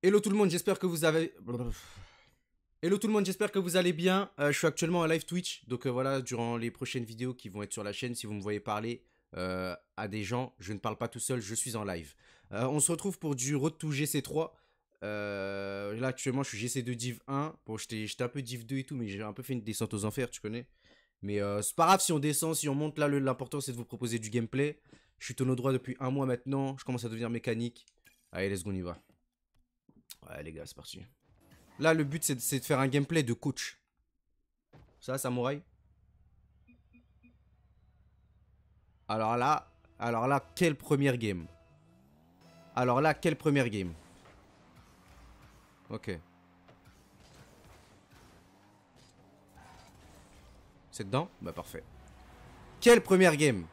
Hello tout le monde, j'espère que vous avez... Hello tout le monde, j'espère que vous allez bien. Je suis actuellement en live Twitch, donc voilà, durant les prochaines vidéos qui vont être sur la chaîne, si vous me voyez parler à des gens, je ne parle pas tout seul, je suis en live. On se retrouve pour du Road to GC3. Là actuellement je suis GC2 Div 1. Bon, j'étais un peu Div 2 et tout, mais j'ai un peu fait une descente aux enfers, tu connais. Mais c'est pas grave si on descend, si on monte. Là, l'important c'est de vous proposer du gameplay. Je suis tonneau droit depuis un mois maintenant, je commence à devenir mécanique. Allez, let's go, on y va. Ouais les gars, c'est parti. Là, le but, c'est de faire un gameplay de coach. Ça, samouraï. Alors là, quelle première game. Alors là, quelle première game. Ok. C'est dedans? Bah parfait. Quelle première game.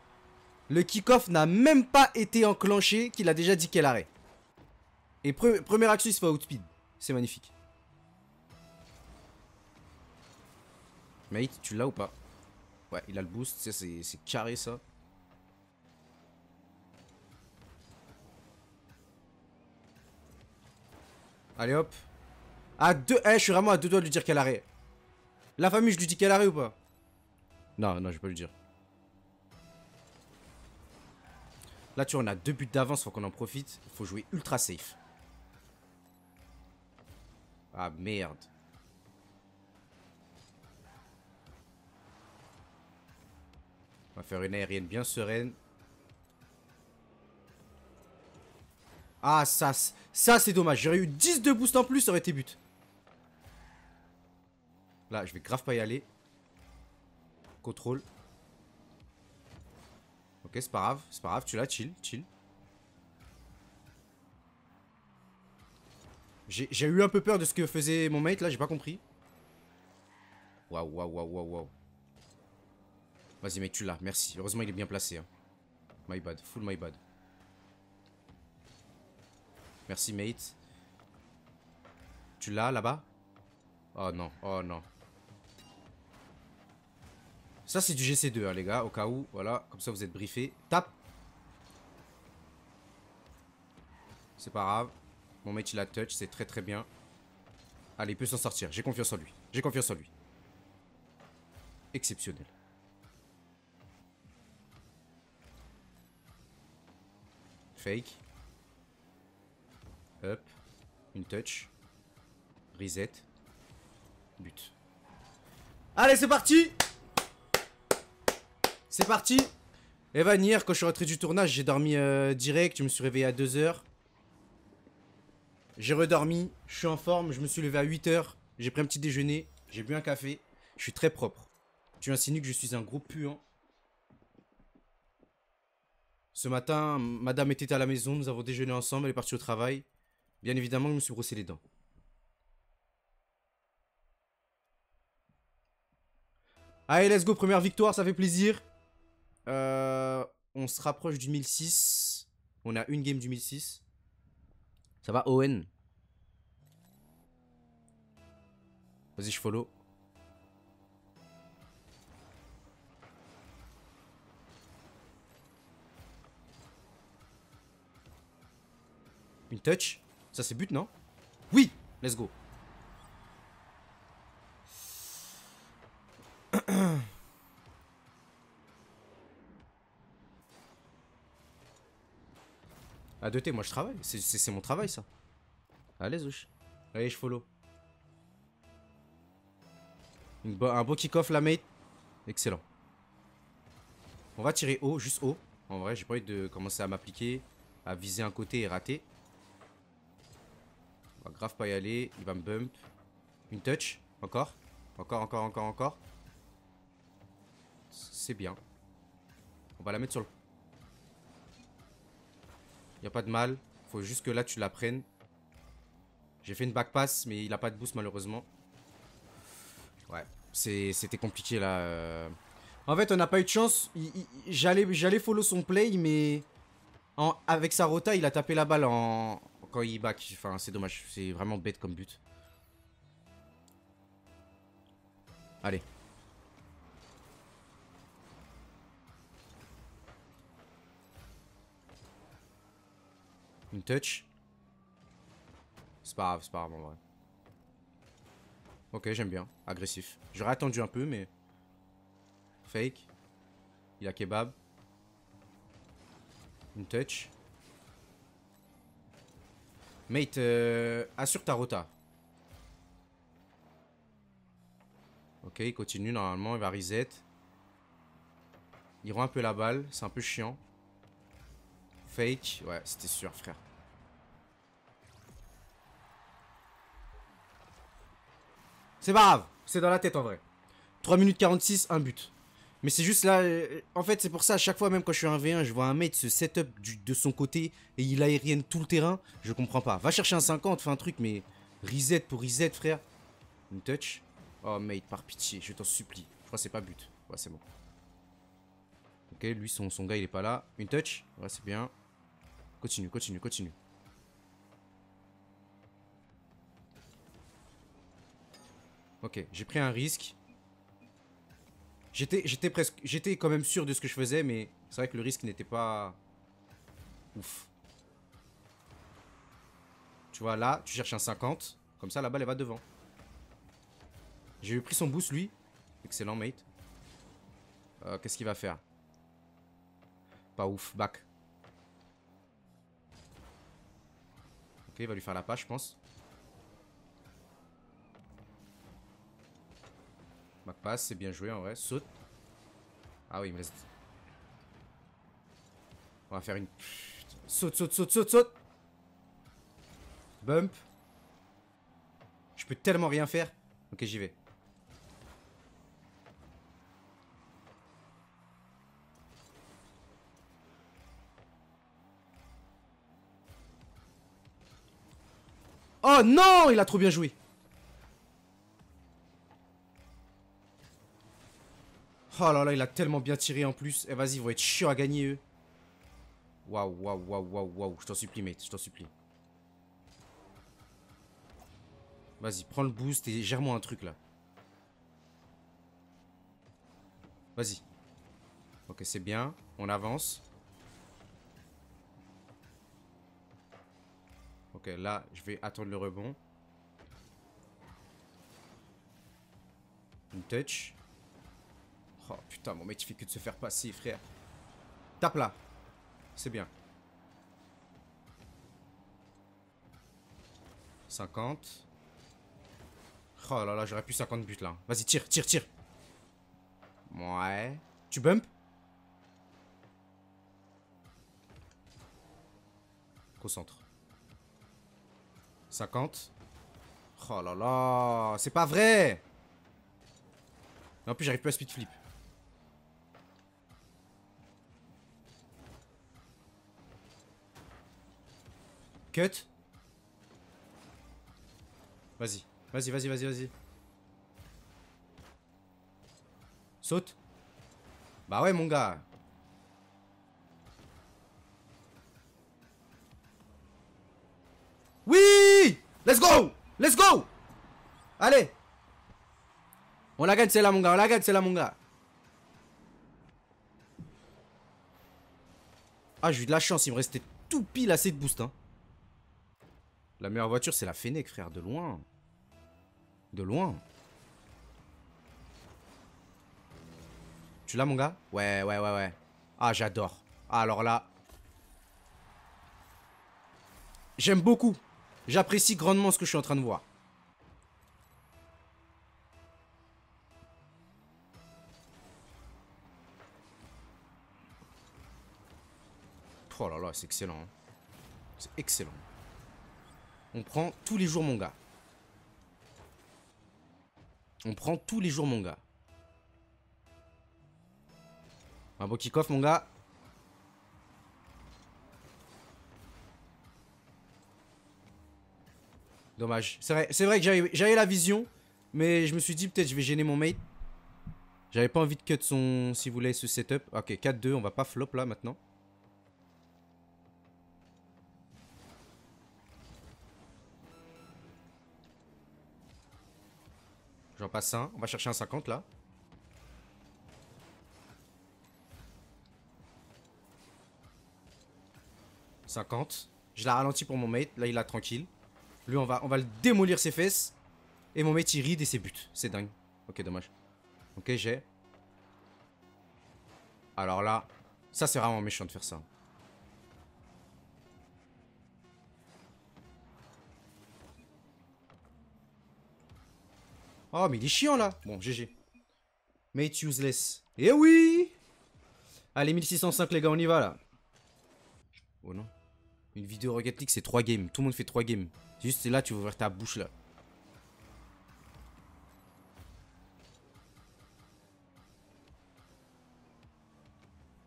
Le kick-off n'a même pas été enclenché qu'il a déjà dit quel arrêt. Et première action, il se fait outspeed. C'est magnifique. Mate, tu l'as ou pas? Ouais, il a le boost, c'est carré ça. Allez hop. À deux. Eh, je suis vraiment à deux doigts de lui dire quel arrêt. La famille, je lui dis quel arrêt ou pas? Non, non, je vais pas lui dire. Là, tu vois, on a 2 buts d'avance, faut qu'on en profite. Il faut jouer ultra safe. Ah, merde. On va faire une aérienne bien sereine. Ah, ça c'est dommage. J'aurais eu 10 de boost en plus, ça aurait été but. Là, je vais grave pas y aller. Contrôle. Ok, c'est pas grave, tu l'as, chill. J'ai eu un peu peur de ce que faisait mon mate, là, j'ai pas compris. Waouh. Vas-y, mec, tu l'as, merci. Heureusement, il est bien placé. Hein. My bad, full my bad. Merci, mate. Tu l'as, là-bas? Oh non, oh non. Ça, c'est du GC2, hein, les gars, au cas où. Voilà, comme ça, vous êtes briefés. Tape. C'est pas grave. Mon mate, il a touch, c'est très bien. Allez, il peut s'en sortir. J'ai confiance en lui. Exceptionnel. Fake. Up. Une touch. Reset. But. Allez, c'est parti. C'est parti. Evan, hier, quand je suis rentré du tournage, j'ai dormi direct. Je me suis réveillé à 2h. J'ai redormi. Je suis en forme. Je me suis levé à 8h. J'ai pris un petit déjeuner. J'ai bu un café. Je suis très propre. Tu insinues que je suis un gros puant. Ce matin, madame était à la maison. Nous avons déjeuné ensemble. Elle est partie au travail. Bien évidemment, je me suis brossé les dents. Allez, let's go. Première victoire. Ça fait plaisir. On se rapproche du 1006. On a une game du 1006. Ça va, Owen? Vas-y, je follow. Une touch. Ça, c'est but, non? Oui. Let's go. À 2T, moi je travaille. C'est mon travail, ça. Allez, Zouch. Allez, je follow. Un beau kick-off, la mate. Excellent. On va tirer haut, juste haut. En vrai, j'ai pas envie de commencer à m'appliquer, à viser un côté et rater. On va grave pas y aller. Il va me bump. Une touch. Encore. Encore. C'est bien. On va la mettre sur le... Y a pas de mal. Faut juste que là, tu la prennes. J'ai fait une back pass, mais il a pas de boost, malheureusement. Ouais. C'était compliqué, là. En fait, on n'a pas eu de chance. J'allais follow son play, mais... avec sa rota, il a tapé la balle quand il back. Enfin, c'est dommage. C'est vraiment bête comme but. Allez. Une touch. C'est pas grave en vrai. Ok, j'aime bien. Agressif. J'aurais attendu un peu, mais... Fake. Il a kebab. Une touch. Mate, assure ta rota. Ok, il continue normalement, il va reset. Il rend un peu la balle, c'est un peu chiant. Fake, ouais, c'était sûr, frère. C'est pas grave, c'est dans la tête en vrai. 3 minutes 46, un but. Mais c'est juste là, en fait c'est pour ça à chaque fois même quand je suis un V1, je vois un mate se setup de son côté et il aérienne tout le terrain, je comprends pas. Va chercher un 50, fais un truc mais reset pour reset frère. Une touch. Oh mate, par pitié, je t'en supplie. Je crois que c'est pas but. Ouais c'est bon. Ok, lui son gars il est pas là. Une touch, ouais c'est bien. Continue, continue, continue. Ok, j'ai pris un risque. J'étais quand même sûr de ce que je faisais, mais c'est vrai que le risque n'était pas ouf. Tu vois, là, tu cherches un 50. Comme ça, la balle, elle va devant. J'ai pris son boost, lui. Excellent, mate. Qu'est-ce qu'il va faire? Pas ouf, back. Ok, il va lui faire la passe, je pense. Back pass, c'est bien joué en vrai. Saute. Ah oui, il me reste... On va faire une... Saute, saute, saute, saute, saute. Bump. Je peux tellement rien faire. Ok, j'y vais. Oh non, il a trop bien joué. Oh là là, il a tellement bien tiré en plus. Eh vas-y, ils vont être chiants à gagner eux. Waouh, waouh, waouh, waouh, waouh. Je t'en supplie, mate, je t'en supplie. Vas-y, prends le boost et gère-moi un truc là. Vas-y. Ok, c'est bien. On avance. Ok, là, je vais attendre le rebond. Une touch. Oh putain, mon mec, il fait que de se faire passer, frère. Tape là. C'est bien. 50. Oh là là, j'aurais pu 50 buts là. Vas-y, tire, tire, tire. Ouais. Tu bump? Concentre. 50. Oh là là, c'est pas vrai. En plus, j'arrive plus à speed flip. Cut. Vas-y. Vas-y, vas-y, vas-y, vas-y. Saute. Bah ouais, mon gars. Oui! Let's go! Let's go! Allez! On la gagne, c'est là, mon gars. On la gagne, c'est là, mon gars. Ah, j'ai eu de la chance. Il me restait tout pile assez de boost, hein. La meilleure voiture, c'est la Fennec, frère. De loin. De loin. Tu l'as, mon gars? Ouais, ouais, ouais, ouais. Ah, j'adore. Ah, alors là. J'aime beaucoup. J'apprécie grandement ce que je suis en train de voir. Oh là là, c'est excellent. Hein. C'est excellent. On prend tous les jours, mon gars. On prend tous les jours, mon gars. Un beau kick-off, mon gars. Dommage. C'est vrai que j'avais la vision. Mais je me suis dit, peut-être je vais gêner mon mate. J'avais pas envie de cut son... Si vous voulez, ce setup. Ok, 4-2. On va pas flop, là, maintenant. J'en passe un. On va chercher un 50, là. « 50. Je la ralentis pour mon mate. Là, il a tranquille. Lui, on va le démolir ses fesses. Et mon mate, il ride et ses buts. C'est dingue. Ok, dommage. Ok, j'ai. Alors là, ça, c'est vraiment méchant de faire ça. Oh, mais il est chiant, là. Bon, GG. Mate useless. Eh oui! Allez, 1605, les gars, on y va, là. Oh non. Une vidéo Rocket League, c'est 3 games. Tout le monde fait 3 games. Juste, c'est là, tu vas ouvrir ta bouche, là.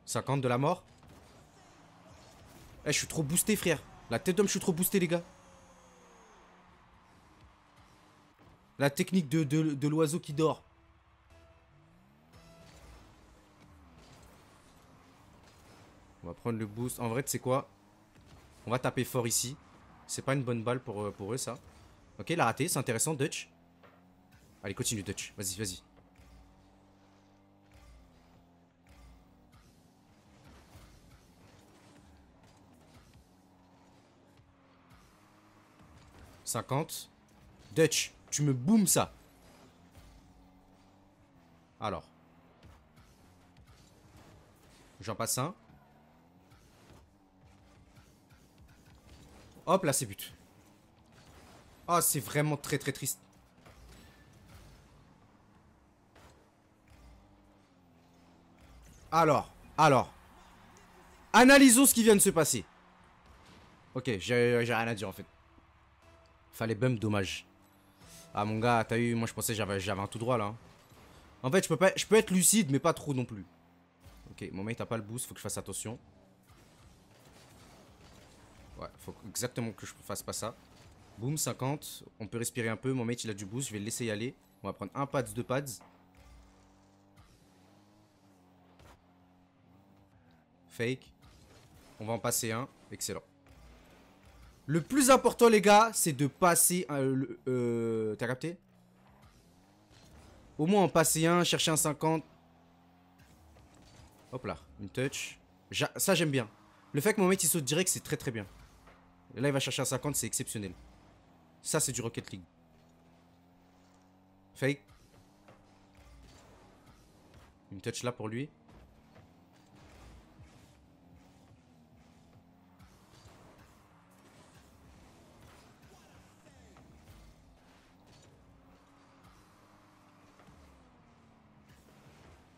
« 50 de la mort. Eh, je suis trop boosté, frère. La tête d'homme, je suis trop boosté, les gars. La technique de l'oiseau qui dort. On va prendre le boost. En vrai, tu sais quoi? On va taper fort ici. C'est pas une bonne balle pour eux, ça. Ok, il a raté. C'est intéressant, Dutch. Allez, continue, Dutch. Vas-y, vas-y. « 50. Dutch, tu me boomes ça. Alors. J'en passe un. Hop, là, c'est but. Ah, c'est vraiment très, très triste. Alors. Analysons ce qui vient de se passer. Ok, j'ai rien à dire, en fait. Fallait bump, dommage. Ah, mon gars, t'as eu... Moi, je pensais que j'avais un tout droit, là. En fait, je peux être lucide, mais pas trop non plus. Ok, mon mec, t'as pas le boost. Faut que je fasse attention. Ouais, faut exactement que je fasse pas ça. Boum, 50. On peut respirer un peu. Mon mate, il a du boost. Je vais le laisser y aller. On va prendre un pads, 2 pads. Fake. On va en passer un. Excellent. Le plus important, les gars, c'est de passer... T'as capté? Au moins en passer un, chercher un 50. Hop là, une touch. Ça, j'aime bien. Le fait que mon mate, il saute direct, c'est très très bien. Et là, il va chercher un 50, c'est exceptionnel. Ça, c'est du Rocket League. Fake. Une touch là pour lui.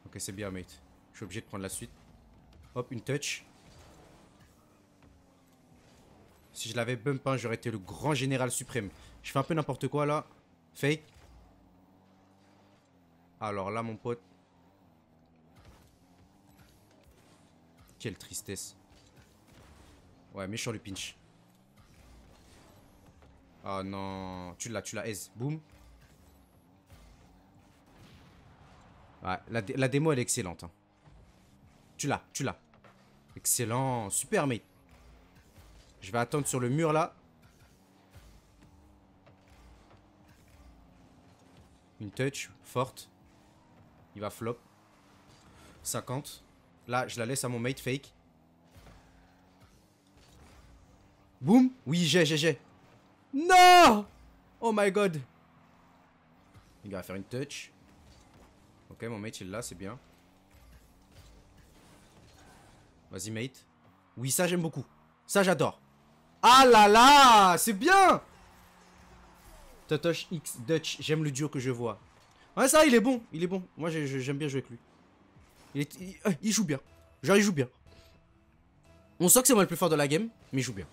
Ok, c'est bien, mate. Je suis obligé de prendre la suite. Hop, une touch. Si je l'avais bump, hein, j'aurais été le grand général suprême. Je fais un peu n'importe quoi là. Fake. Alors là, mon pote. Quelle tristesse. Ouais, méchant le pinch. Oh non. Tu l'as, aise. Boum. Ouais, la démo, elle est excellente. Hein. Tu l'as. Excellent. Super, mate. Je vais attendre sur le mur là. Une touch forte. Il va flop. 50. Là, je la laisse à mon mate fake. Boum. Oui, j'ai. Non. Oh my god. Il va faire une touch. Ok, mon mate, il l'a, c'est bien. Vas-y, mate. Oui, ça, j'aime beaucoup. Ça, j'adore. Ah là là, c'est bien. Totosh X Dutch, j'aime le duo que je vois. Ouais, ça, il est bon. Moi, j'aime bien jouer avec lui. Il joue bien. Genre, il joue bien. On sent que c'est moi le plus fort de la game, mais il joue bien.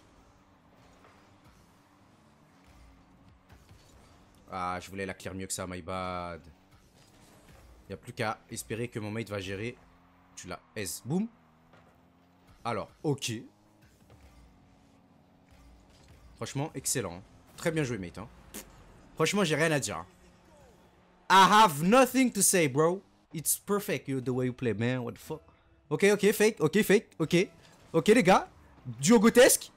Ah, je voulais la clear mieux que ça, my bad. Il n'y a plus qu'à espérer que mon mate va gérer. Tu l'as. S. Boum. Alors, ok. Franchement, excellent. Très bien joué, mate. Hein. Franchement, j'ai rien à dire. Hein. I have nothing to say, bro. It's perfect, the way you play, man. What the fuck? Ok, fake. Ok, les gars. Duo grotesque.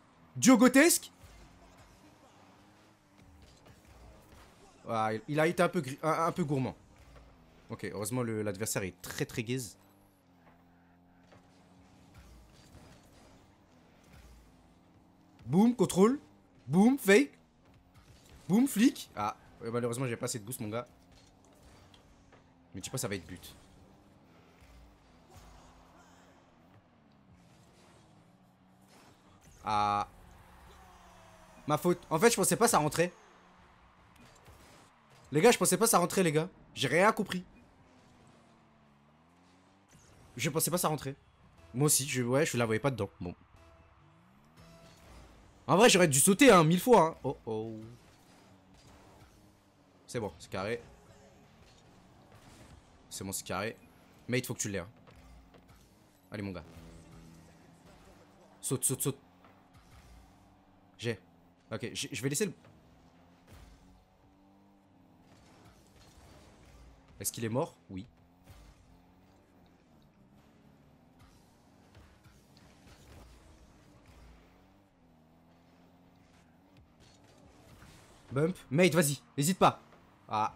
Ah, il a été un peu gourmand. Ok, heureusement, l'adversaire est très très gaze. Boum, contrôle. Boum, fake. Boum, flic. Ah, ouais, malheureusement, j'ai pas assez de boost, mon gars. Mais tu sais pas, ça va être but. Ah. Ma faute. En fait, je pensais pas ça rentrait. Les gars, je pensais pas ça rentrait, les gars. J'ai rien compris. Je pensais pas ça rentrait. Moi aussi, ouais, je la voyais pas dedans. Bon. En vrai, j'aurais dû sauter, hein, 1000 fois, hein. Oh, oh. C'est bon, c'est carré. C'est bon, c'est carré. Mate, faut que tu l'aies, hein. Allez, mon gars. Saute, saute, saute. J'ai. Ok, je vais laisser le... Est-ce qu'il est mort? Oui. Bump. Mate, vas-y. N'hésite pas. Ah.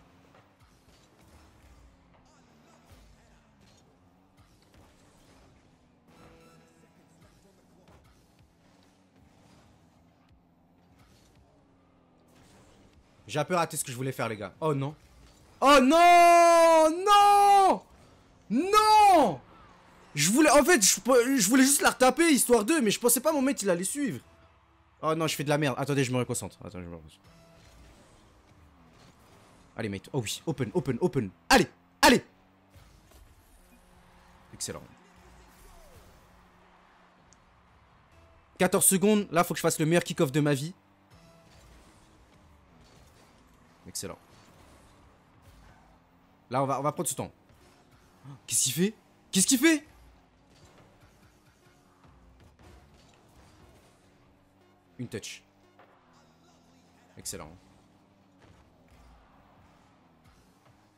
J'ai un peu raté ce que je voulais faire, les gars. Oh non. Oh non. Non. Non. Je voulais... En fait, je voulais juste la retaper, histoire d'eux. Mais je pensais pas mon mate, il allait suivre. Oh non, je fais de la merde. Attendez, je me reconcentre. Attends, je me reconcentre. Allez, mate. Oh oui. Open, open, open. Allez. Allez. Excellent. 14 secondes. Là, faut que je fasse le meilleur kick-off de ma vie. Excellent. Là, on va prendre ce temps. Qu'est-ce qu'il fait? Qu'est-ce qu'il fait? Une touch. Excellent.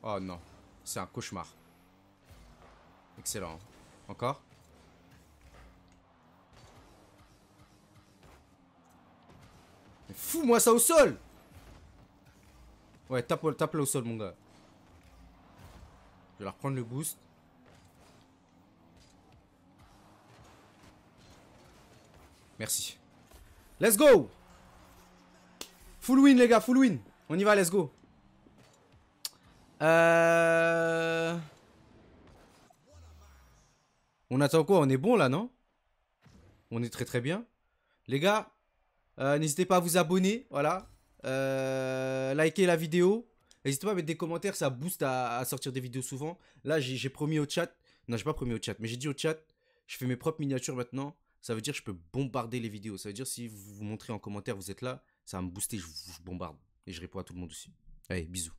Oh non. C'est un cauchemar. Excellent. Encore? Mais fous-moi ça au sol! Ouais, tape-le au sol, mon gars. Je vais leur prendre le boost. Merci. Let's go! Full win, les gars, full win. On y va, let's go. On attend quoi? On est bon là, non? On est très très bien. Les gars, n'hésitez pas à vous abonner, voilà. Likez la vidéo. N'hésitez pas à mettre des commentaires, ça booste à sortir des vidéos souvent. Là, j'ai promis au chat. Non, j'ai pas promis au chat, mais j'ai dit au chat, je fais mes propres miniatures maintenant. Ça veut dire que je peux bombarder les vidéos. Ça veut dire si vous vous montrez en commentaire, vous êtes là, ça va me booster, je bombarde. Et je réponds à tout le monde aussi. Allez, bisous.